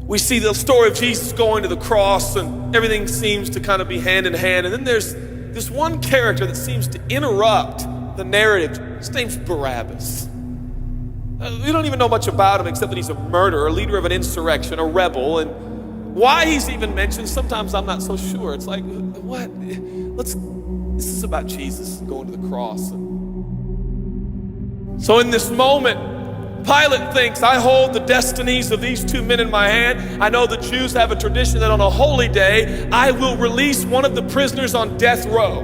We see the story of Jesus going to the cross, and everything seems to kind of be hand in hand. And then there's this one character that seems to interrupt the narrative. His name's Barabbas. We don't even know much about him except that he's a murderer, a leader of an insurrection, a rebel. And why he's even mentioned, sometimes I'm not so sure. It's like, what? This is about Jesus going to the cross. So in this moment, Pilate thinks, I hold the destinies of these two men in my hand. I know the Jews have a tradition that on a holy day, I will release one of the prisoners on death row.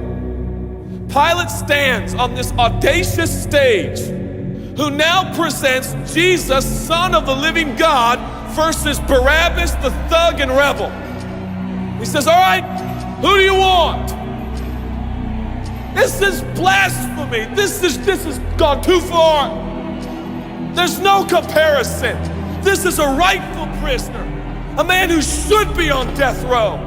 Pilate stands on this audacious stage, who now presents Jesus, Son of the living God, versus Barabbas, the thug and rebel. He says, all right, who do you want? This is blasphemy. This has gone too far. There's no comparison. This is a rightful prisoner, a man who should be on death row.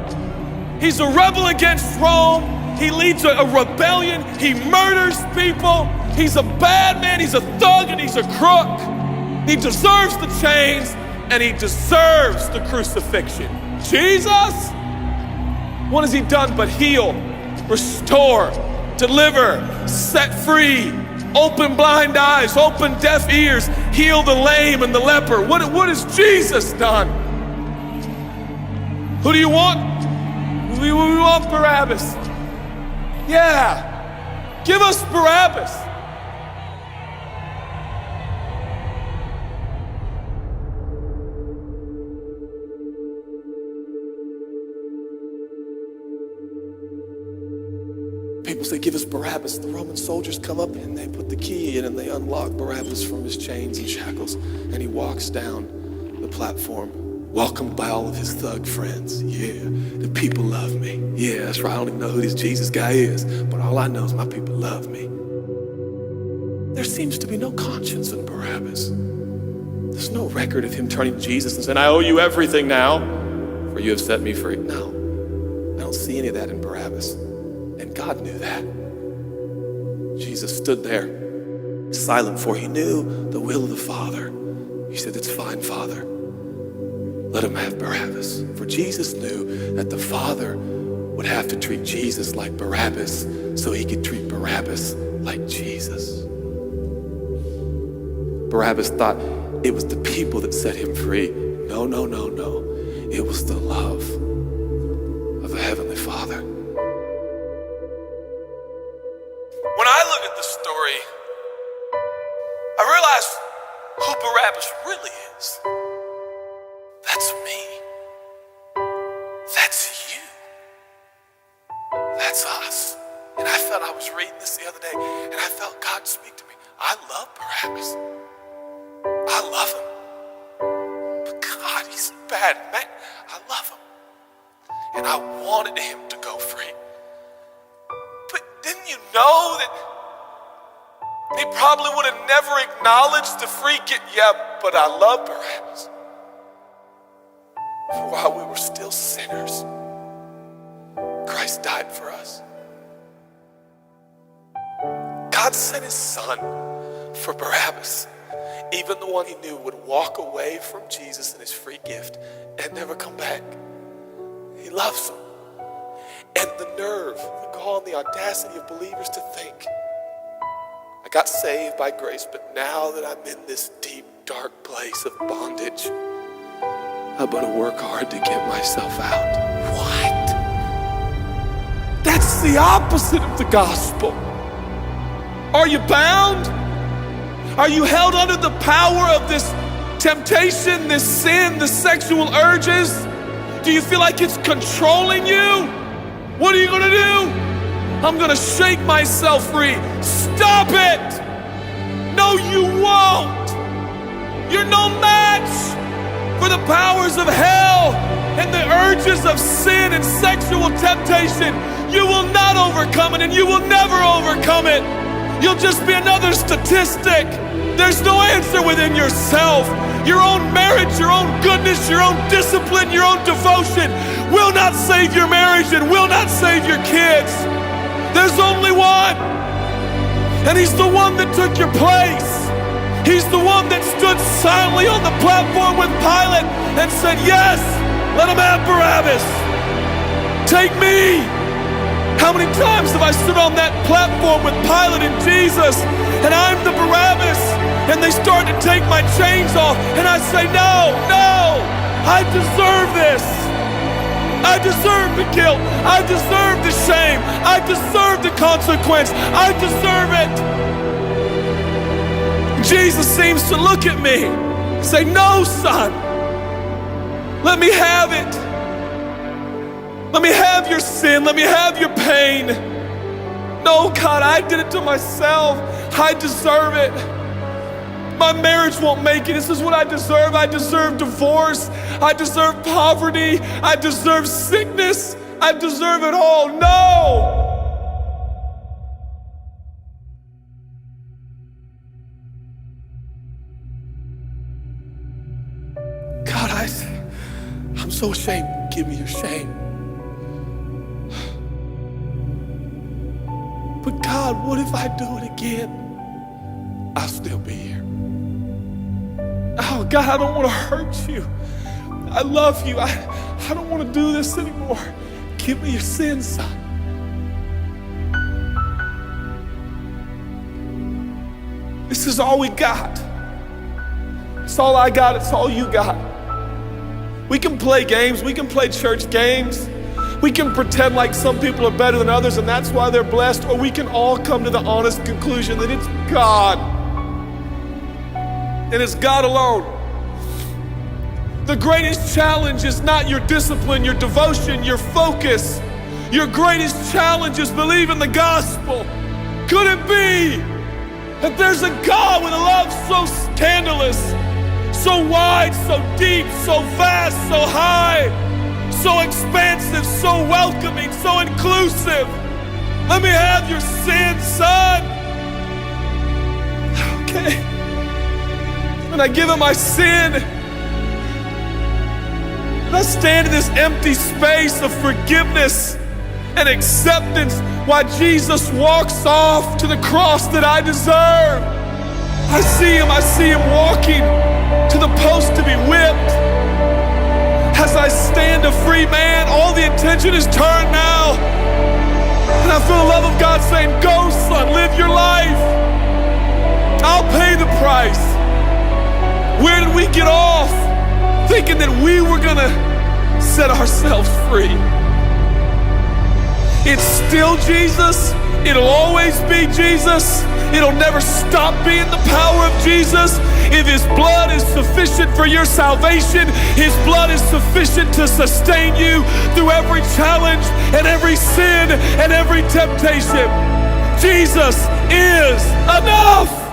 He's a rebel against Rome. He leads a rebellion. He murders people. He's a bad man. He's a thug and he's a crook. He deserves the chains and he deserves the crucifixion. Jesus? What has he done but heal, restore, deliver, set free, open blind eyes, open deaf ears, heal the lame and the leper? What has Jesus done? Who do you want? We want Barabbas. Yeah, give us Barabbas. People say, give us Barabbas. The Roman soldiers come up and they put the key in and they unlock Barabbas from his chains and shackles. And he walks down the platform, welcomed by all of his thug friends. Yeah, the people love me. Yeah, that's right. I don't even know who this Jesus guy is, but all I know is my people love me. There seems to be no conscience in Barabbas. There's no record of him turning to Jesus and saying, I owe you everything now, for you have set me free. No, I don't see any of that in Barabbas. And God knew that. Jesus stood there, silent, for he knew the will of the Father. He said, it's fine, Father. Let him have Barabbas. For Jesus knew that the Father would have to treat Jesus like Barabbas so he could treat Barabbas like Jesus. Barabbas thought it was the people that set him free. No. It was the love of the Heavenly Father. When I look at the story, I realize who Barabbas really is. That's me. That's you. That's us. And I was reading this the other day, and I felt God speak to me. I love Barabbas. I love him. But God, he's bad, man. I love him. And I wanted him to go free. But didn't you know that he probably would have never acknowledged the free gift? Yeah, but I love Barabbas. For while we were still sinners, Christ died for us. God sent his son for Barabbas, even the one he knew would walk away from Jesus and his free gift and never come back. He loves him. And the nerve, the gall, and the audacity of believers to think, I got saved by grace, but now that I'm in this deep, dark place of bondage, I better work hard to get myself out. What? That's the opposite of the gospel. Are you bound? Are you held under the power of this temptation, this sin, the sexual urges? Do you feel like it's controlling you? What are you gonna do? I'm gonna shake myself free. Stop it! No, you won't! You're no match for the powers of hell and the urges of sin and sexual temptation. You will not overcome it, and you will never overcome it. You'll just be another statistic. There's no answer within yourself. Your own marriage, your own goodness, your own discipline, your own devotion will not save your marriage and will not save your kids. There's only one, and he's the one that took your place. He's the one that stood silently on the platform with Pilate and said, yes, let him have Barabbas. Take me. How many times have I stood on that platform with Pilate and Jesus, and I'm the Barabbas, and they start to take my chains off, and I say, no, no, I deserve this. I deserve the guilt. I deserve the shame. I deserve the consequence. I deserve it. Jesus seems to look at me and say, no, son, let me have it. Let me have your sin. Let me have your pain. No, God, I did it to myself. I deserve it. My marriage won't make it. This is what I deserve. I deserve divorce. I deserve poverty. I deserve sickness. I deserve it all. No! God, I'm so ashamed. Give me your shame. But God, what if I do it again? I'll still be here. Oh, God, I don't want to hurt you. I love you. I don't want to do this anymore. Give me your sins, son. This is all we got. It's all I got. It's all you got. We can play games. We can play church games. We can pretend like some people are better than others and that's why they're blessed, or we can all come to the honest conclusion that it's God. And it's God alone. The greatest challenge is not your discipline, your devotion, your focus. Your greatest challenge is believing the gospel. Could it be that there's a God with a love so scandalous, so wide, so deep, so vast, so high, so expansive, so welcoming, so inclusive? Let me have your sin, son. Okay. And I give him my sin. And I stand in this empty space of forgiveness and acceptance while Jesus walks off to the cross that I deserve. I see him walking to the post to be whipped. As I stand a free man, all the attention is turned now. And I feel the love of God saying, go, son, live your life. I'll pay the price. Where did we get off thinking that we were gonna set ourselves free? It's still Jesus. It'll always be Jesus. It'll never stop being the power of Jesus. If his blood is sufficient for your salvation, his blood is sufficient to sustain you through every challenge and every sin and every temptation. Jesus is enough.